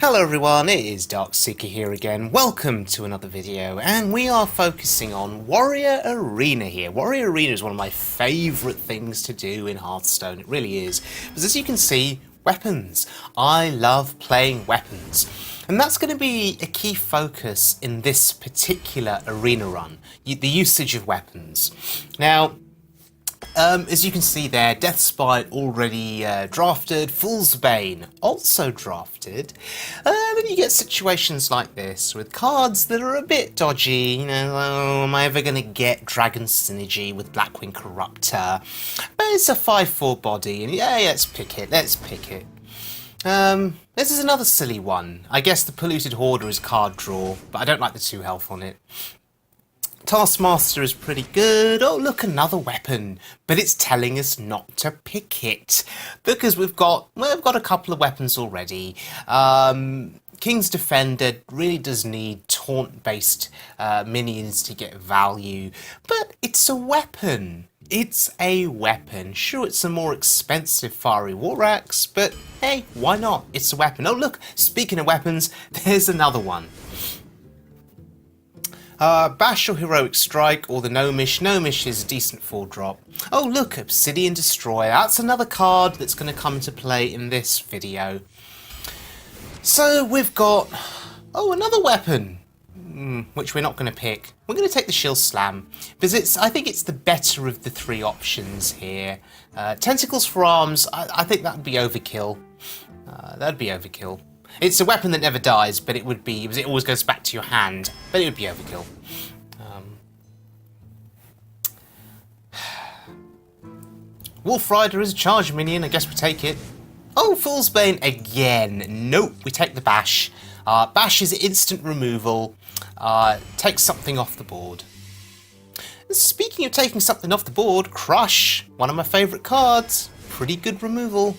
Hello everyone, it is Darkseeker here again. Welcome to another video, and we are focusing on Warrior Arena here. Warrior Arena is one of my favourite things to do in Hearthstone, it really is. Because as you can see, weapons. I love playing weapons. And that's going to be a key focus in this particular arena run, the usage of weapons. Now, as you can see there, Deathspite already drafted, Fool's Bane also drafted. Then you get situations like this with cards that are a bit dodgy. You know, oh, am I ever going to get Dragon Synergy with Blackwing Corruptor? But it's a 5/4 body, and yeah, let's pick it. Let's pick it. This is another silly one. I guess the Polluted Hoarder is card draw, but I don't like the 2 health on it. Taskmaster is pretty good. Oh, look, another weapon. But it's telling us not to pick it. Because we've got a couple of weapons already. King's Defender really does need taunt-based minions to get value. But it's a weapon. It's a weapon. Sure, it's a more expensive Fiery War Axe, but hey, why not? It's a weapon. Oh, look, speaking of weapons, there's another one. Bash or Heroic Strike, or the Gnomish. Gnomish is a decent 4-drop. Oh look, Obsidian Destroyer. That's another card that's going to come into play in this video. So we've got, another weapon, which we're not going to pick. We're going to take the Shield Slam, because I think it's the better of the 3 options here. Tentacles for arms, I think that would be overkill. That'd be overkill. It's a weapon that never dies, but it would be, because it always goes back to your hand, but it would be overkill. Wolf Rider is a charge minion, I guess we take it. Oh, Fool's Bane again. Nope, we take the Bash. Bash is instant removal, takes something off the board. Speaking of taking something off the board, Crush, one of my favourite cards. Pretty good removal.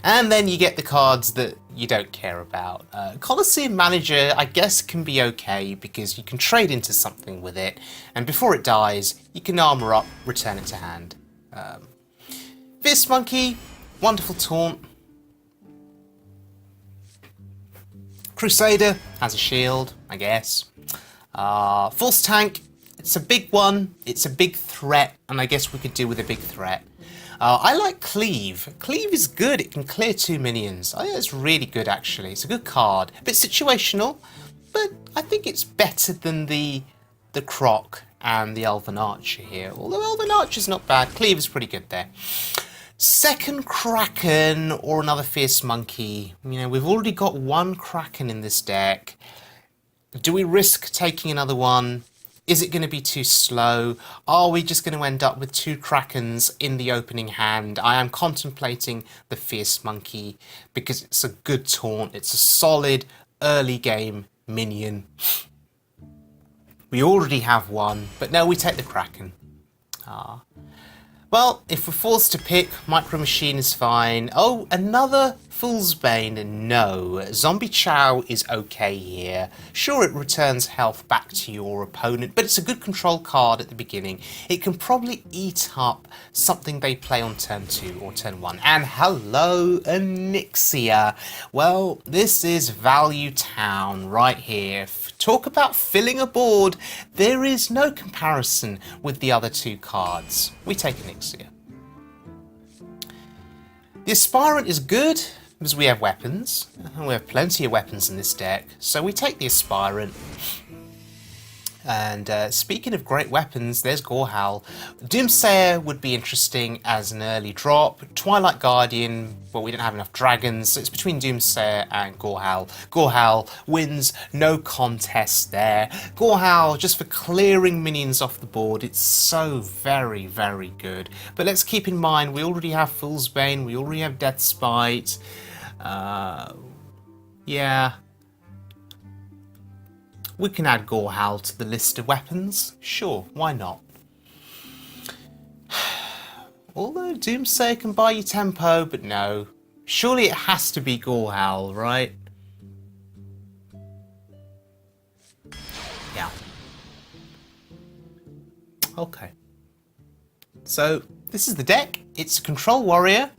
And then you get the cards that you don't care about. Colosseum Manager, I guess, can be okay because you can trade into something with it, and before it dies, you can armour up, return it to hand. Fierce Monkey, wonderful taunt. Crusader has a shield, I guess. Force Tank, it's a big one, it's a big threat, and I guess we could do with a big threat. I like Cleave. Cleave is good. It can clear 2 minions. I think it's really good, actually. It's a good card. A bit situational, but I think it's better than the Croc and the Elven Archer here. Although Elven Archer's not bad. Cleave is pretty good there. Second Kraken or another Fierce Monkey. You know, we've already got 1 Kraken in this deck. Do we risk taking another one? Is it going to be too slow? Are we just going to end up with 2 Krakens in the opening hand? I am contemplating the Fierce Monkey because it's a good taunt. It's a solid early game minion. We already have 1, but no, we take the Kraken. Well, if we're forced to pick, Micro Machine is fine. Oh, another Fool's Bane. No. Zombie Chow is okay here. Sure, it returns health back to your opponent, but it's a good control card at the beginning. It can probably eat up something they play on turn 2 or turn 1. And hello, Onyxia. Well, this is Value Town right here. Talk about filling a board. There is no comparison with the other 2 cards. We take Onyxia. The Aspirant is good because we have weapons. We have plenty of weapons in this deck, so we take the Aspirant. And speaking of great weapons, there's Gorehowl. Doomsayer would be interesting as an early drop. Twilight Guardian, well, we don't have enough dragons, so it's between Doomsayer and Gorehowl. Gorehowl wins, no contest there. Gorehowl, just for clearing minions off the board, it's so very, very good. But let's keep in mind, we already have Fool's Bane, we already have Deathspite. Yeah. We can add Gorehowl to the list of weapons. Sure, why not? Although Doomsayer can buy you tempo, but no. Surely it has to be Gorehowl, right? Yeah. Okay. So, this is the deck. It's a Control Warrior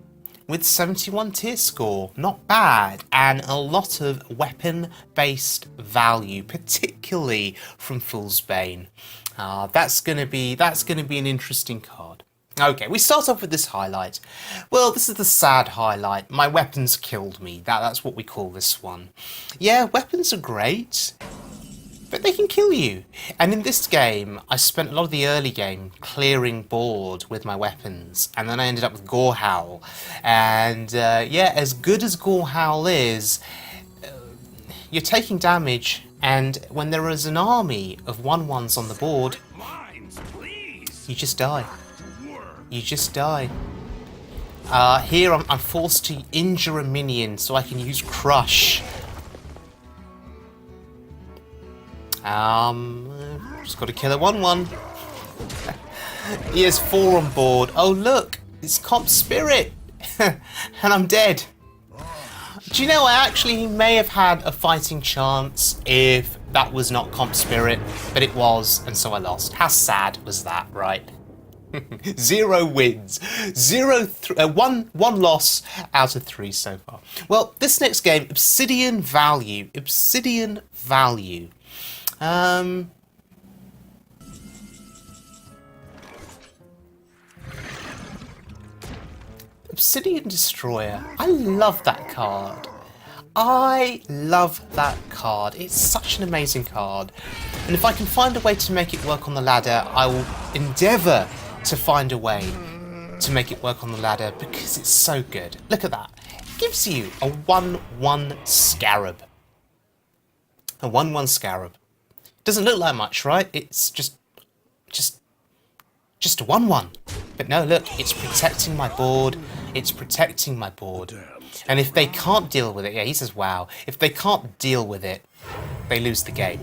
with 71 tier score. Not bad, and a lot of weapon-based value, particularly from Fool's Bane. That's gonna be an interesting card. Okay, we start off with this highlight. Well, this is the sad highlight. My weapons killed me. That's what we call this one. Yeah, weapons are great, but they can kill you. And in this game, I spent a lot of the early game clearing board with my weapons, and then I ended up with Gorehowl. And yeah, as good as Gorehowl is, you're taking damage, and when there is an army of 1/1s on the board, you just die. You just die. Here I'm forced to injure a minion so I can use Crush. Just got to kill a 1/1. He has 4 on board. Oh look, it's Comp Spirit, and I'm dead. Do you know, he may have had a fighting chance if that was not Comp Spirit, but it was, and so I lost. How sad was that, right? 0 wins, one loss out of 3 so far. Well, this next game, Obsidian Value. Obsidian Value. Obsidian Destroyer. I love that card. I love that card. It's such an amazing card. And if I can find a way to make it work on the ladder, I will endeavour to find a way to make it work on the ladder because it's so good. Look at that. It gives you a 1/1 Scarab. A 1/1 Scarab. Doesn't look like much, right? It's just a 1/1. But no, look, it's protecting my board. It's protecting my board. And if they can't deal with it, yeah, he says wow. If they can't deal with it, they lose the game.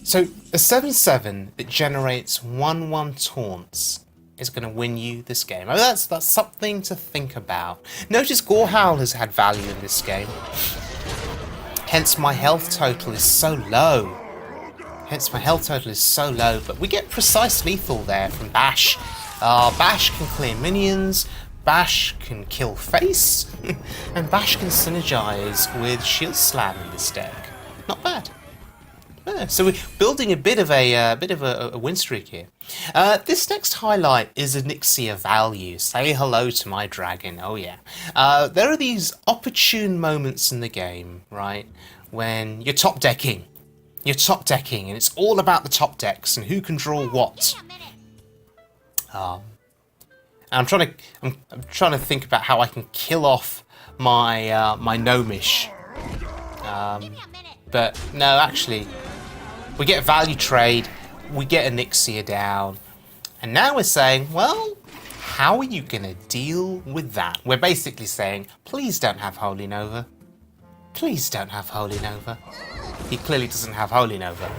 So a 7/7 that generates 1/1 taunts is going to win you this game. Oh, that's something to think about. Notice Gorehowl has had value in this game. Hence my health total is so low. But we get precise lethal there from Bash. Bash can clear minions, Bash can kill face, and Bash can synergize with Shield Slam in this deck. Not bad. Yeah, so we're building a bit of a win streak here. This next highlight is Onyxia value. Say hello to my dragon. Oh yeah. There are these opportune moments in the game, right, when you're top decking. And it's all about the top decks and who can draw what. I'm trying to think about how I can kill off my my Gnomish. But no, actually, we get a value trade, we get Onyxia down, and now we're saying, well, how are you gonna deal with that? We're basically saying, please don't have Holy Nova. Please don't have Holy Nova. He clearly doesn't have Holy Nova.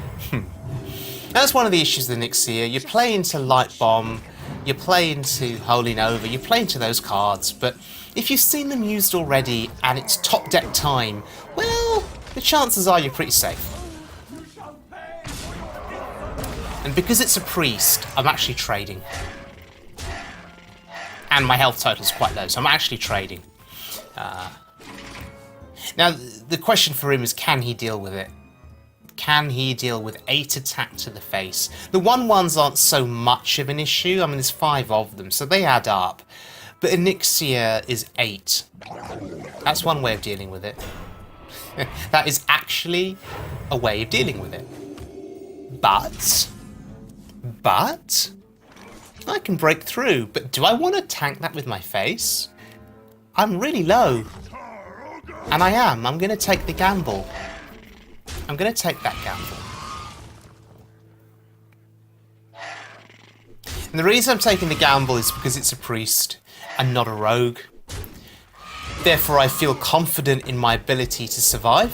That's one of the issues with Onyxia. You play into Light Bomb, you play into Holy Nova, you play into those cards, but if you've seen them used already and it's top deck time, well, the chances are you're pretty safe. And because it's a priest, I'm actually trading. And my health total is quite low, so I'm actually trading. Now, the question for him is, can he deal with it? Can he deal with 8 attack to the face? The 1/1s aren't so much of an issue. I mean, there's 5 of them, so they add up. But Onyxia is 8. That's one way of dealing with it. That is actually a way of dealing with it. But I can break through. But do I want to tank that with my face? I'm really low. And I am. I'm going to take the gamble. I'm going to take that gamble. And the reason I'm taking the gamble is because it's a priest and not a rogue. Therefore, I feel confident in my ability to survive.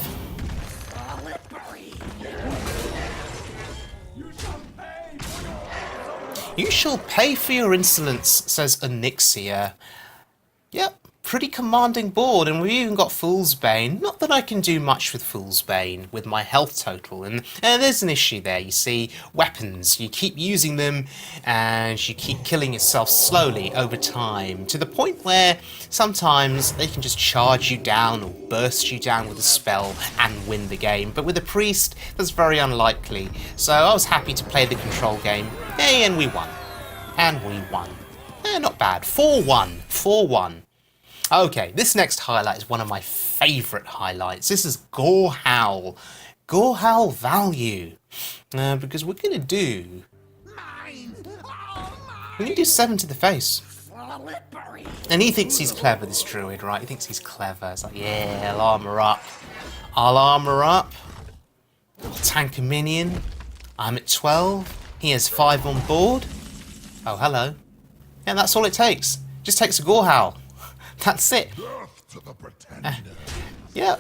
You shall pay for your insolence, says Onyxia. Yep, pretty commanding board, and we've even got Fool's Bane. Not that I can do much with Fool's Bane with my health total, and there's an issue there. You see, weapons, you keep using them and you keep killing yourself slowly over time, to the point where sometimes they can just charge you down or burst you down with a spell and win the game. But with a priest, that's very unlikely. So I was happy to play the control game. Hey, and we won. And we won. Not bad. 4-1. 4-1. Okay, this next highlight is one of my favourite highlights. This is Gorehowl. Gorehowl value. Because we're going to do... We're going to do 7 to the face. And he thinks he's clever, this druid, right? He thinks he's clever. It's like, yeah, I'll armour up. I'll armour up. I'll tank a minion. I'm at 12. He has 5 on board. Oh, hello. Yeah, that's all it takes. Just takes a Gorehowl. That's it. Yeah.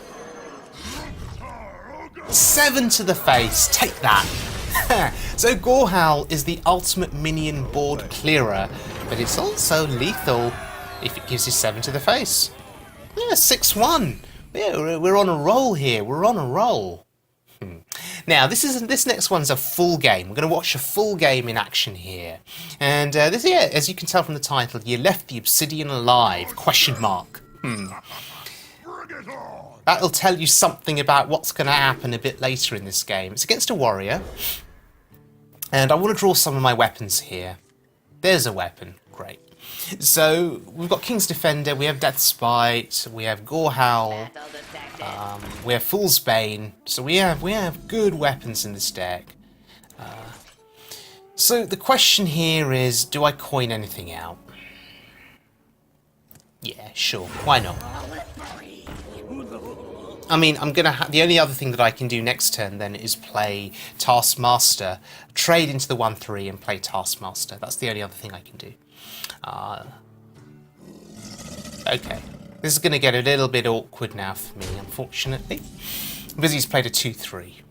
7 to the face. Take that. So Gorehowl is the ultimate minion board clearer, but it's also lethal if it gives you 7 to the face. Yeah, 6-1. Yeah, we're on a roll here. We're on a roll. Now, this next one's a full game. We're going to watch a full game in action here. And this, yeah, as you can tell from the title, you left the Obsidian alive, question mark. That'll tell you something about what's going to happen a bit later in this game. It's against a warrior. And I want to draw some of my weapons here. There's a weapon. Great. So, we've got King's Defender, we have Death Spite, we have Gorehowl, we have Fool's Bane, so we have good weapons in this deck. So the question here is, do I coin anything out? Yeah, sure, why not? I mean, I'm gonna the only other thing that I can do next turn then is play Taskmaster, trade into the 1/3 and play Taskmaster. That's the only other thing I can do. Okay, this is going to get a little bit awkward now for me, unfortunately, because he's played a 2/3.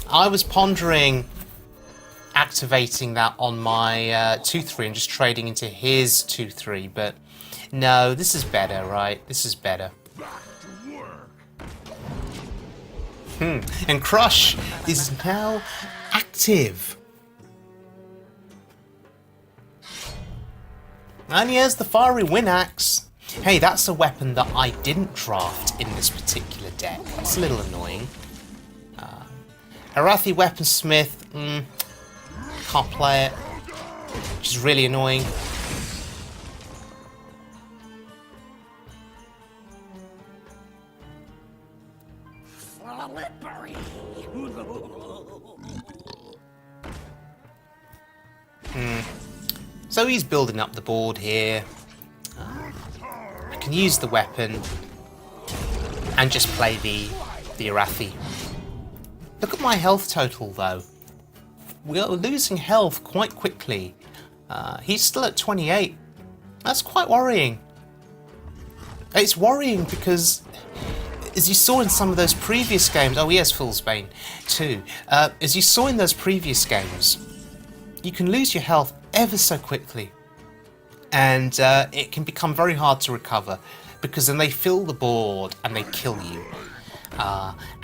I was pondering activating that on my 2/3 and just trading into his 2/3, but no, this is better, right? This is better. And Crush is now active. And he has the Fiery Wind Axe. Hey, that's a weapon that I didn't draft in this particular deck. That's a little annoying. Arathi Weaponsmith, can't play it, which is really annoying. So he's building up the board here. I can use the weapon and just play the Arathi. Look at my health total though. We're losing health quite quickly. He's still at 28. That's quite worrying. It's worrying because, as you saw in some of those previous games, oh he has Fool's Bane too. As you saw in those previous games, you can lose your health ever so quickly, and it can become very hard to recover because then they fill the board and they kill you.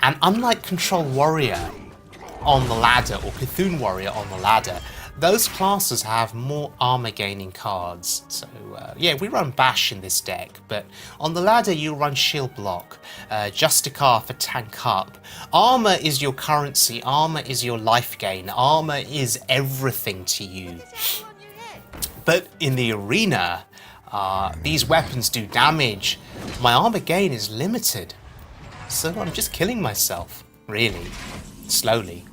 And unlike Control Warrior on the ladder or Cthulhu Warrior on the ladder, those classes have more armor gaining cards. So yeah, we run Bash in this deck, but on the ladder you run Shield Block, Justicar for tank up. Armor is your currency, armor is your life gain, armor is everything to you. But in the arena, these weapons do damage. My armor gain is limited, so I'm just killing myself, really, slowly.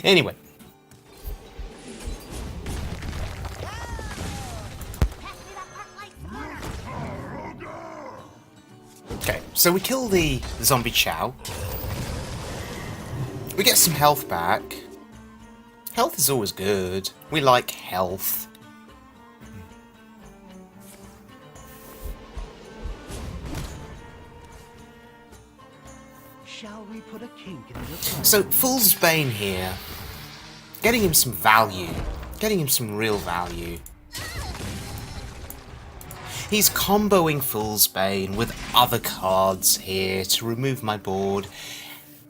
Anyway. Okay, so we kill the zombie Chow. We get some health back. Health is always good. We like health. Shall we put a kink in the So Fool's Bane here Getting him some value. Getting him some real value. He's comboing Fool's Bane with other cards here to remove my board.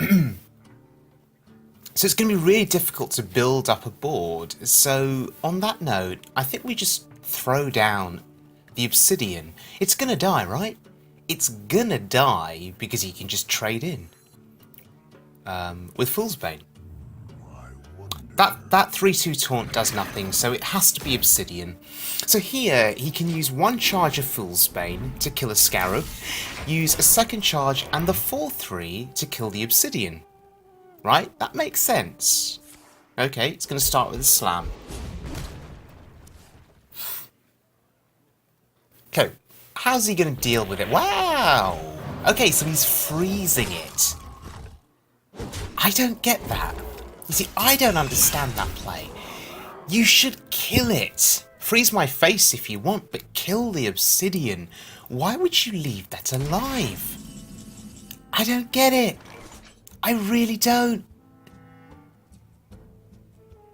So it's going to be really difficult to build up a board. So on that note, I think we just throw down the Obsidian. It's going to die, right? It's going to die because he can just trade in with Fool's Bane. That 3-2 taunt does nothing, so it has to be Obsidian. So here, he can use one charge of Fool's Bane to kill a Scarab, use a second charge and the 4-3 to kill the Obsidian. Right? That makes sense. Okay, it's going to start with a slam. Okay, how's he going to deal with it? Wow! Okay, so he's freezing it. I don't get that. You see, I don't understand that play. You should kill it. Freeze my face if you want, but kill the Obsidian. Why would you leave that alive? I don't get it. I really don't.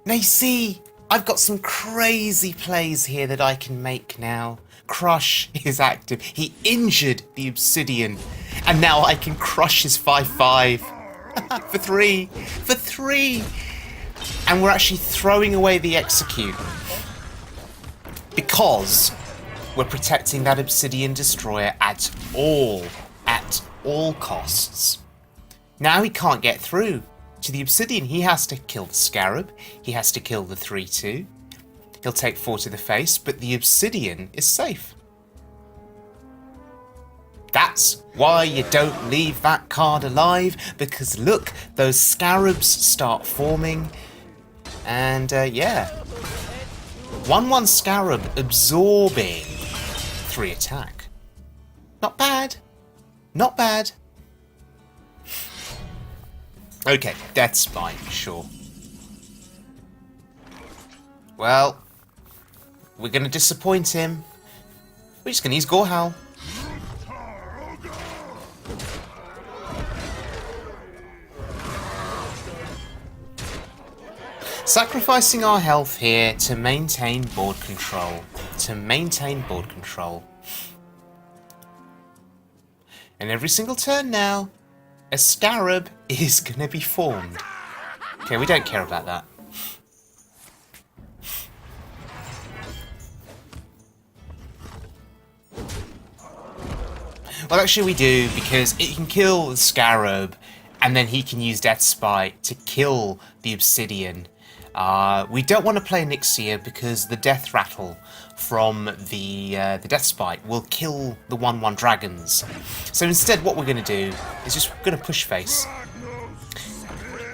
Now you see, I've got some crazy plays here that I can make now. Crush is active. He injured the Obsidian, and now I can crush his 5-5 for 3. For 3! And we're actually throwing away the execute because we're protecting that Obsidian Destroyer at all costs. Now he can't get through to the Obsidian. He has to kill the Scarab. He has to kill the 3-2. He'll take 4 to the face, but the Obsidian is safe. That's why you don't leave that card alive, because look, those Scarabs start forming. And yeah. 1-1 Scarab absorbing 3 attack. Not bad. Not bad. Okay, Death's Spite, sure. Well, we're going to disappoint him. We're just going to use Gorehowl. Sacrificing our health here to maintain board control. And every single turn now, a Scarab is going to be formed. Okay, we don't care about that. Well, actually we do, because it can kill the Scarab, and then he can use Death Spite to kill the Obsidian. We don't want to play Onyxia because the Death Rattle from the Death Spite will kill the 1-1 dragons. So instead what we're going to do is just going to push face.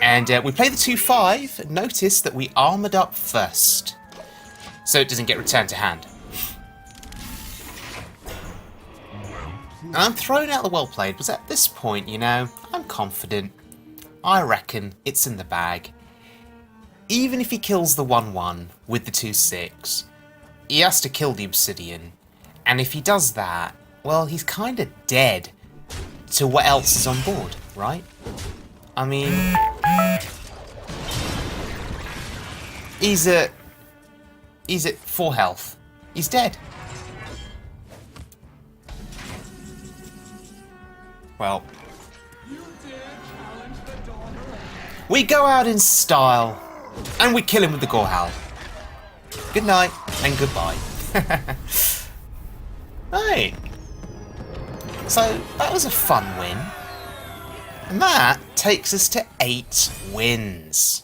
And we play the 2-5. Notice that we armoured up first, so it doesn't get returned to hand. And I'm throwing out the well played, because at this point, you know, I'm confident. I reckon it's in the bag. Even if he kills the 1-1 with the 2-6, he has to kill the Obsidian. And if he does that, well, he's kind of dead to what else is on board, right? I mean, he's at 4 health. He's dead. Well, we go out in style, and we kill him with the Gorehowl. Good night, and goodbye. Hey, so that was a fun win. And that takes us to 8 wins.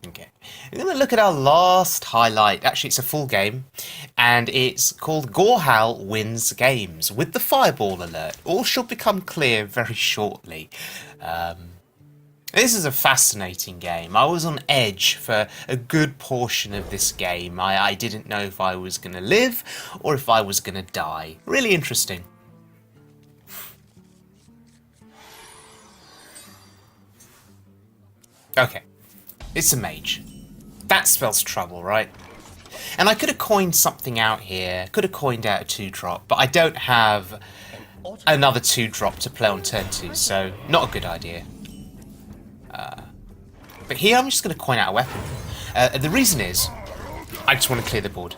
Okay, we're going to look at our last highlight. Actually, it's a full game, and it's called Gorehowl Wins Games, with the fireball alert. All should become clear very shortly. This is a fascinating game. I was on edge for a good portion of this game. I didn't know if I was going to live or if I was going to die. Really interesting. Okay, it's a mage. That spells trouble, right? And I could have coined something out here. Could have coined out a 2-drop, but I don't have another 2-drop to play on turn 2, so not a good idea. But here I'm just going to coin out a weapon. The reason is, I just want to clear the board.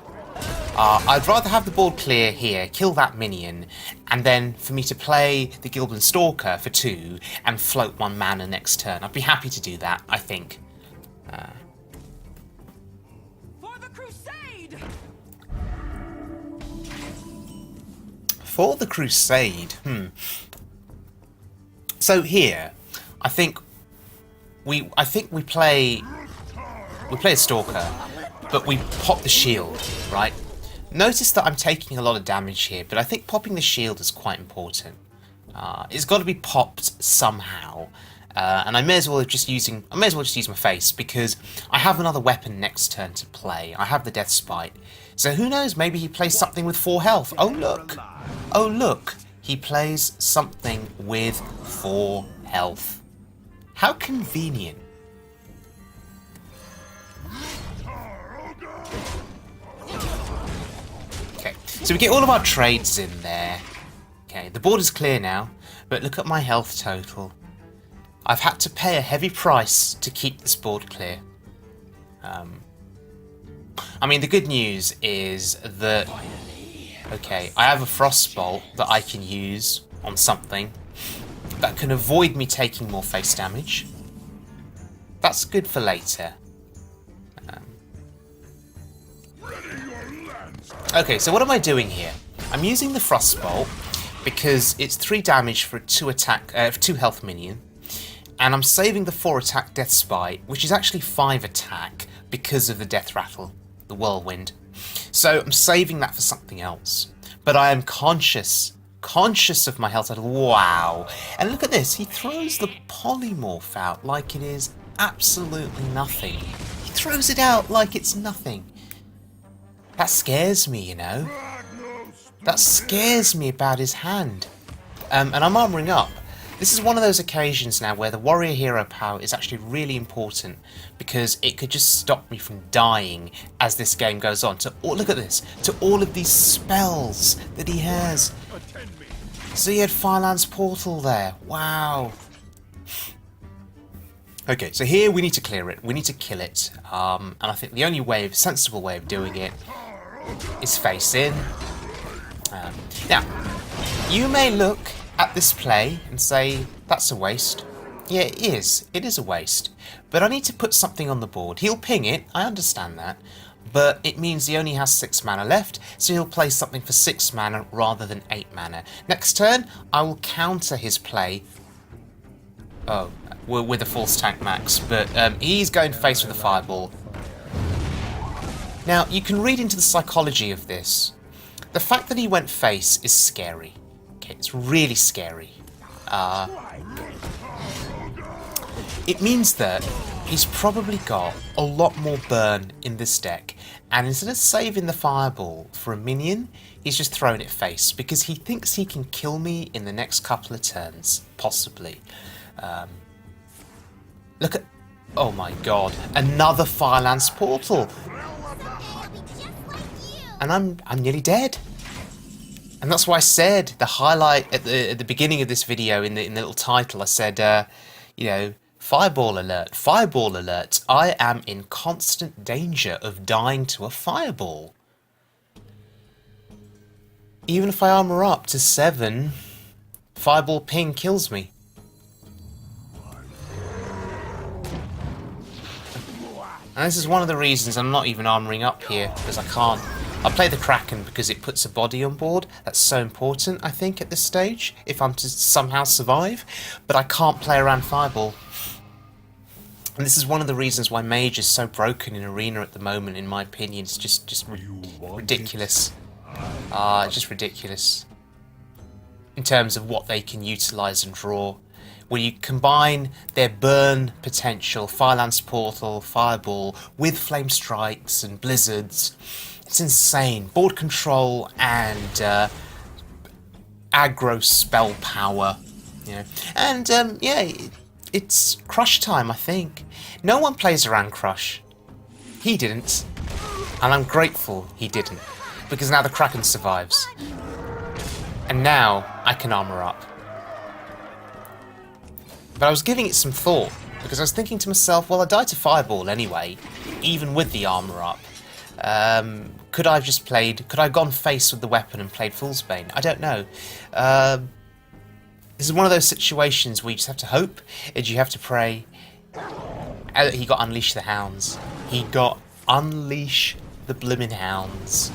I'd rather have the board clear here, kill that minion, and then for me to play the Gilbin Stalker for 2 and float 1 mana next turn. I'd be happy to do that, I think. For the crusade! For the crusade, So here, I think we play a Stalker, but we pop the shield, right? Notice that I'm taking a lot of damage here, but I think popping the shield is quite important. It's got to be popped somehow, and I may as well just use my face because I have another weapon next turn to play. I have the Death Spite, so who knows? Maybe he plays something with 4 health. Oh look, he plays something with 4 health. How convenient. Okay, so we get all of our trades in there. Okay, the board is clear now, but look at my health total. I've had to pay a heavy price to keep this board clear. I mean, the good news is that, okay, I have a Frostbolt that I can use on something that can avoid me taking more face damage. That's good for later. Okay, so what am I doing here? I'm using the Frostbolt because it's 3 damage for a 2 health minion, and I'm saving the 4 attack Death Spite, which is actually 5 attack because of the Death Rattle, the Whirlwind. So I'm saving that for something else. But I am conscious of my health total. Wow! And look at this, he throws the Polymorph out like it is absolutely nothing. He throws it out like it's nothing. That scares me, you know. That scares me about his hand. And I'm armouring up. This is one of those occasions now where the warrior hero power is actually really important because it could just stop me from dying as this game goes on. Look at this, to all of these spells that he has. So he had Fireland's Portal there. Wow. Okay, so here we need to clear it. We need to kill it. And I think the only sensible way of doing it is face in. Now, you may look at this play and say, that's a waste. Yeah, it is. It is a waste. But I need to put something on the board. He'll ping it, I understand that. But it means he only has 6 mana left, so he'll play something for 6 mana rather than 8 mana. Next turn, I will counter his play. Oh, with a False Tank Max, but he's going face with a Fireball. Now, you can read into the psychology of this. The fact that he went face is scary. Okay, it's really scary. It means that he's probably got a lot more burn in this deck, and instead of saving the Fireball for a minion, he's just thrown it face, because he thinks he can kill me in the next couple of turns, possibly. Look at... oh my god, another Fireland's Portal! And I'm nearly dead. And that's why I said, the highlight at the beginning of this video, in the little title, I said, you know, Fireball alert, Fireball alert. I am in constant danger of dying to a Fireball. Even if I armor up to 7, Fireball ping kills me. And this is one of the reasons I'm not even armoring up here, because I can't. I play the Kraken because it puts a body on board. That's so important, I think, at this stage, if I'm to somehow survive. But I can't play around Fireball. And this is one of the reasons why Mage is so broken in Arena at the moment, in my opinion. It's just ridiculous. Just ridiculous. In terms of what they can utilise and draw. When you combine their burn potential, Fireland's Portal, Fireball, with Flame Strikes and Blizzards, it's insane. Board control and aggro spell power, you know. And yeah, it's Crush time, I think. No one plays around Crush. He didn't, and I'm grateful he didn't, because now the Kraken survives, and now I can armor up. But I was giving it some thought, because I was thinking to myself, well, I died to Fireball anyway, even with the armour up. Could I have gone face with the weapon and played Fool's Bane? I don't know. This is one of those situations where you just have to hope, and you have to pray. He got Unleash the Hounds. He got Unleash the Blimmin' Hounds.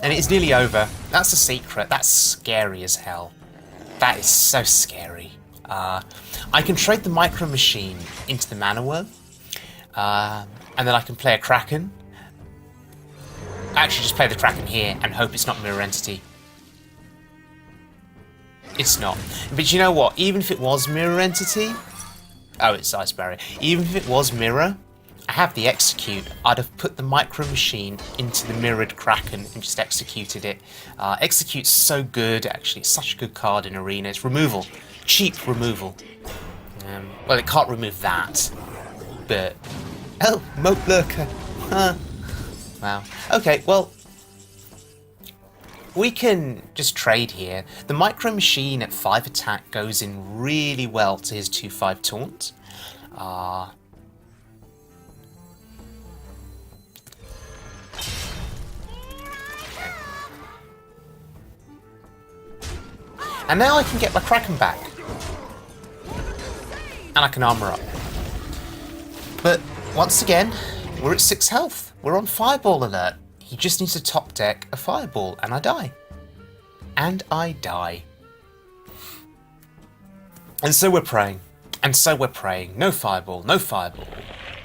And it is nearly over. That's a secret. That's scary as hell. That is so scary. I can trade the Micro Machine into the Mana Worm. And then I can play a Kraken. Actually, just play the Kraken here and hope it's not Mirror Entity. It's not. But you know what? Even if it was Mirror Entity... Oh, it's Ice Barrier. Even if it was Mirror, I have the Execute. I'd have put the Micro Machine into the Mirrored Kraken and just executed it. Execute's so good, actually. It's such a good card in Arena. It's removal. Cheap removal. Well, it can't remove that. But... Oh, Moat Lurker. Wow. Okay, well... We can just trade here. The Micro Machine at 5 attack goes in really well to his 2/5 taunt. And now I can get my Kraken back. And I can armour up. But once again, we're at 6 health. We're on Fireball alert. He just needs to top deck a Fireball, and I die. And I die. And so we're praying. And so we're praying. No Fireball, no Fireball.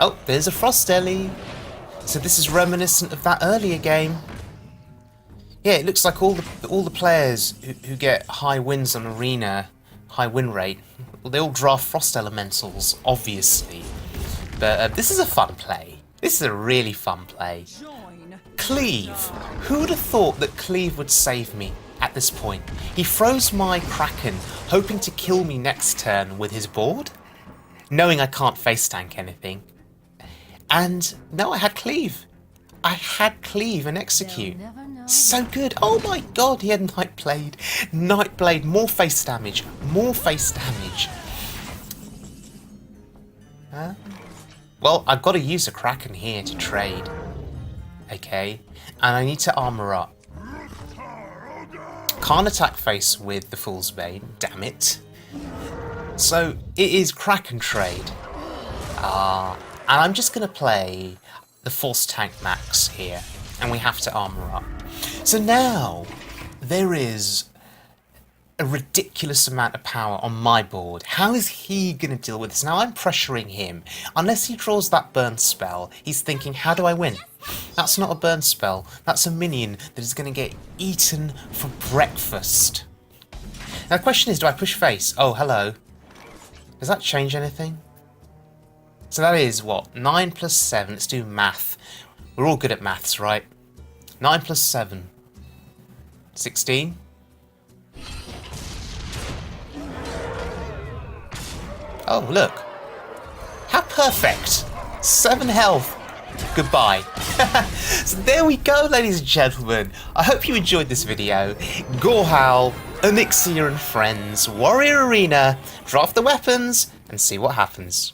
Oh, there's a Frostelli. So this is reminiscent of that earlier game. Yeah, it looks like all the players who get high wins on Arena, high win rate, well, they all draft Frost Elementals, obviously. But this is a fun play. This is a really fun play. Cleave. Who would have thought that Cleave would save me at this point? He froze my Kraken, hoping to kill me next turn with his board, knowing I can't face tank anything. And no, I had Cleave. I had Cleave and Execute. So good. Oh my god, he had Nightblade. Nightblade, more face damage. More face damage. Huh? Well, I've got to use a Kraken here to trade. Okay, and I need to armour up. Can't attack face with the Fool's Bane, damn it. So, it is Kraken trade. And I'm just going to play the Force Tank Max here, and we have to armour up. So now, there is a ridiculous amount of power on my board. How is he going to deal with this? Now I'm pressuring him. Unless he draws that burn spell, he's thinking, how do I win? That's not a burn spell. That's a minion that is going to get eaten for breakfast. Now the question is, do I push face? Oh, hello. Does that change anything? So that is, what, 9 plus 7. Let's do math. We're all good at maths, right? 9 plus 7. 16? Oh, look. How perfect. 7 health. Goodbye. So there we go, ladies and gentlemen. I hope you enjoyed this video. Gorehowl, Onyxia and friends, Warrior Arena, draft the weapons, and see what happens.